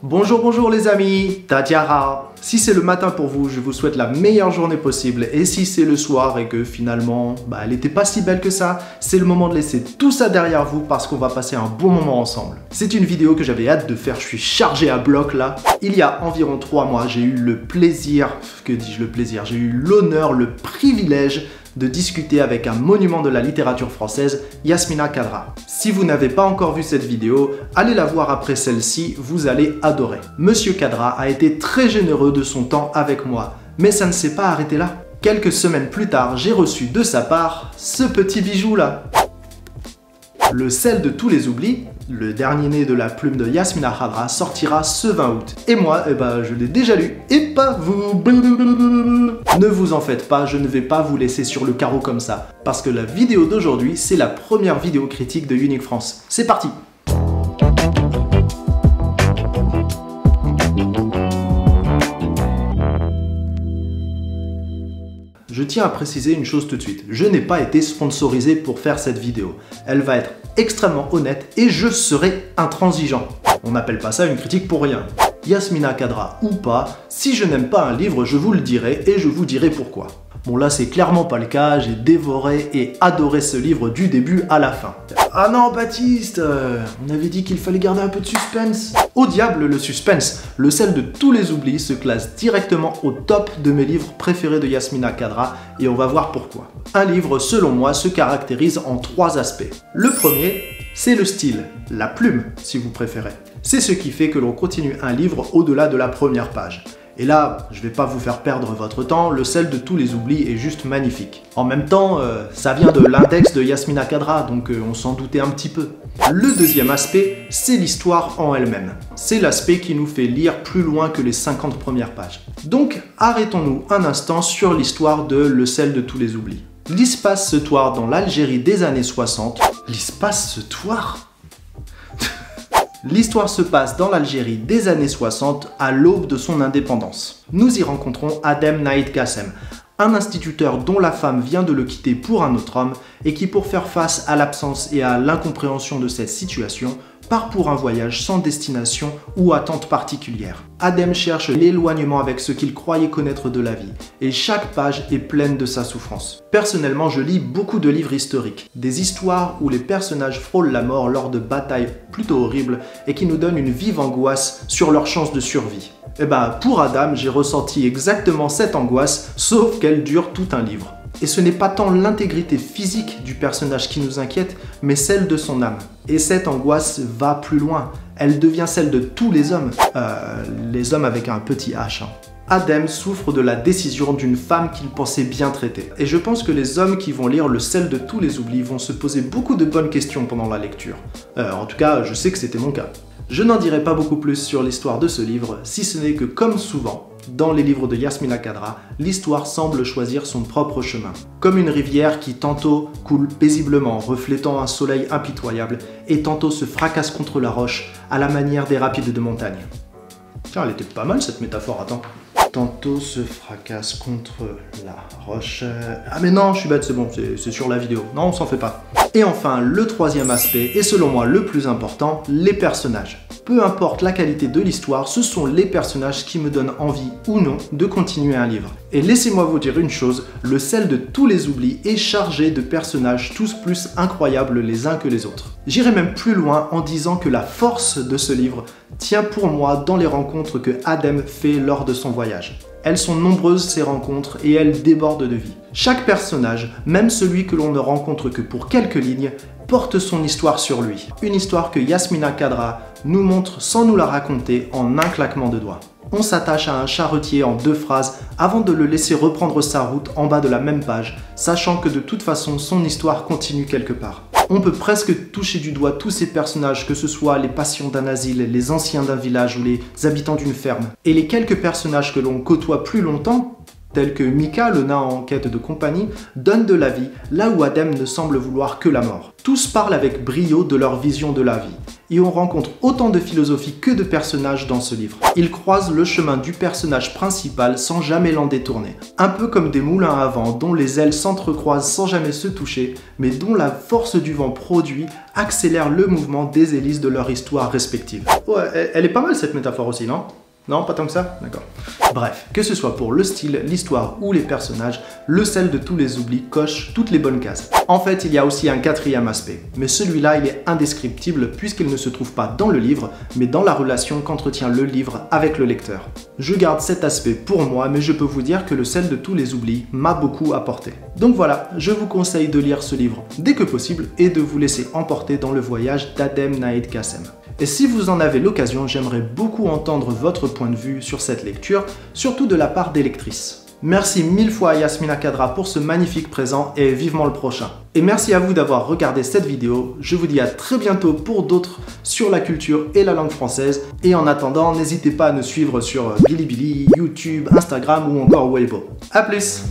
Bonjour les amis, Tatiara. Si c'est le matin pour vous, je vous souhaite la meilleure journée possible. Et si c'est le soir et que finalement, elle n'était pas si belle que ça, c'est le moment de laisser tout ça derrière vous parce qu'on va passer un bon moment ensemble. C'est une vidéo que j'avais hâte de faire, je suis chargé à bloc là. Il y a environ 3 mois, j'ai eu le plaisir, que dis-je le plaisir, j'ai eu l'honneur, le privilège de discuter avec un monument de la littérature française, Yasmina Khadra. Si vous n'avez pas encore vu cette vidéo, allez la voir après celle-ci, vous allez adorer. Monsieur Khadra a été très généreux de son temps avec moi, mais ça ne s'est pas arrêté là. Quelques semaines plus tard, j'ai reçu de sa part ce petit bijou là. Le sel de tous les oublis, le dernier né de la plume de Yasmina Khadra, sortira ce 20 août. Et moi, je l'ai déjà lu, et pas vous. Ne vous en faites pas, je ne vais pas vous laisser sur le carreau comme ça, parce que la vidéo d'aujourd'hui, c'est la première vidéo critique de Unique France. C'est parti! Je tiens à préciser une chose tout de suite, je n'ai pas été sponsorisé pour faire cette vidéo. Elle va être extrêmement honnête et je serai intransigeant. On n'appelle pas ça une critique pour rien. Yasmina Khadra ou pas, si je n'aime pas un livre, je vous le dirai et je vous dirai pourquoi. Bon là c'est clairement pas le cas, j'ai dévoré et adoré ce livre du début à la fin. Ah non Baptiste, on avait dit qu'il fallait garder un peu de suspense. Au diable le suspense, le sel de tous les oublis se classe directement au top de mes livres préférés de Yasmina Khadra et on va voir pourquoi. Un livre selon moi se caractérise en 3 aspects. Le premier, c'est le style, la plume si vous préférez. C'est ce qui fait que l'on continue un livre au-delà de la première page. Et là, je vais pas vous faire perdre votre temps, le sel de tous les oublis est juste magnifique. En même temps, ça vient de l'index de Yasmina Khadra, donc on s'en doutait un petit peu. Le deuxième aspect, c'est l'histoire en elle-même. C'est l'aspect qui nous fait lire plus loin que les 50 premières pages. Donc, arrêtons-nous un instant sur l'histoire de Le sel de tous les oublis. L'Ispace se toire dans l'Algérie des années 60. L'Ispace se toire ? L'histoire se passe dans l'Algérie des années 60 à l'aube de son indépendance. Nous y rencontrons Adem Naïd Kassem, un instituteur dont la femme vient de le quitter pour un autre homme et qui, pour faire face à l'absence et à l'incompréhension de cette situation, part pour un voyage sans destination ou attente particulière. Adem cherche l'éloignement avec ce qu'il croyait connaître de la vie, et chaque page est pleine de sa souffrance. Personnellement, je lis beaucoup de livres historiques, des histoires où les personnages frôlent la mort lors de batailles plutôt horribles et qui nous donnent une vive angoisse sur leurs chances de survie. Pour Adem, j'ai ressenti exactement cette angoisse, sauf qu'elle dure tout un livre. Et ce n'est pas tant l'intégrité physique du personnage qui nous inquiète, mais celle de son âme. Et cette angoisse va plus loin. Elle devient celle de tous les hommes. Les hommes avec un petit H. Adem souffre de la décision d'une femme qu'il pensait bien traiter. Et je pense que les hommes qui vont lire Le sel de tous les oublis vont se poser beaucoup de bonnes questions pendant la lecture. En tout cas, je sais que c'était mon cas. Je n'en dirai pas beaucoup plus sur l'histoire de ce livre, si ce n'est que comme souvent, dans les livres de Yasmina Khadra, l'histoire semble choisir son propre chemin. Comme une rivière qui tantôt coule paisiblement, reflétant un soleil impitoyable, et tantôt se fracasse contre la roche, à la manière des rapides de montagne. Tiens, elle était pas mal cette métaphore, attends. Tantôt se fracasse contre la roche... Ah mais non, je suis bête, c'est bon, c'est sur la vidéo. Non, on s'en fait pas. Et enfin, le troisième aspect, et selon moi le plus important, les personnages. Peu importe la qualité de l'histoire, ce sont les personnages qui me donnent envie ou non de continuer un livre. Et laissez-moi vous dire une chose, Le sel de tous les oublis est chargé de personnages tous plus incroyables les uns que les autres. J'irai même plus loin en disant que la force de ce livre tient pour moi dans les rencontres que Adem fait lors de son voyage. Elles sont nombreuses ces rencontres et elles débordent de vie. Chaque personnage, même celui que l'on ne rencontre que pour quelques lignes, porte son histoire sur lui. Une histoire que Yasmina Khadra nous montre sans nous la raconter en un claquement de doigts. On s'attache à un charretier en 2 phrases avant de le laisser reprendre sa route en bas de la même page, sachant que de toute façon son histoire continue quelque part. On peut presque toucher du doigt tous ces personnages, que ce soit les patients d'un asile, les anciens d'un village ou les habitants d'une ferme. Et les quelques personnages que l'on côtoie plus longtemps, tels que Mika, le nain en quête de compagnie, donnent de la vie là où Adem ne semble vouloir que la mort. Tous parlent avec brio de leur vision de la vie. et on rencontre autant de philosophie que de personnages dans ce livre. Il croise le chemin du personnage principal sans jamais l'en détourner. Un peu comme des moulins à vent dont les ailes s'entrecroisent sans jamais se toucher, mais dont la force du vent produit accélère le mouvement des hélices de leur histoire respective. Ouais, elle est pas mal cette métaphore aussi, non ? Non, pas tant que ça? D'accord. Bref, que ce soit pour le style, l'histoire ou les personnages, le sel de tous les oublis coche toutes les bonnes cases. En fait, il y a aussi un quatrième aspect, mais celui-là il est indescriptible puisqu'il ne se trouve pas dans le livre, mais dans la relation qu'entretient le livre avec le lecteur. Je garde cet aspect pour moi, mais je peux vous dire que le sel de tous les oublis m'a beaucoup apporté. Donc voilà, je vous conseille de lire ce livre dès que possible et de vous laisser emporter dans le voyage d'Adem Naïd Kassem. Et si vous en avez l'occasion, j'aimerais beaucoup entendre votre point de vue sur cette lecture, surtout de la part des lectrices. Merci mille fois à Yasmina Khadra pour ce magnifique présent et vivement le prochain. Et merci à vous d'avoir regardé cette vidéo. Je vous dis à très bientôt pour d'autres sur la culture et la langue française. Et en attendant, n'hésitez pas à nous suivre sur Bilibili, YouTube, Instagram ou encore Weibo. A plus!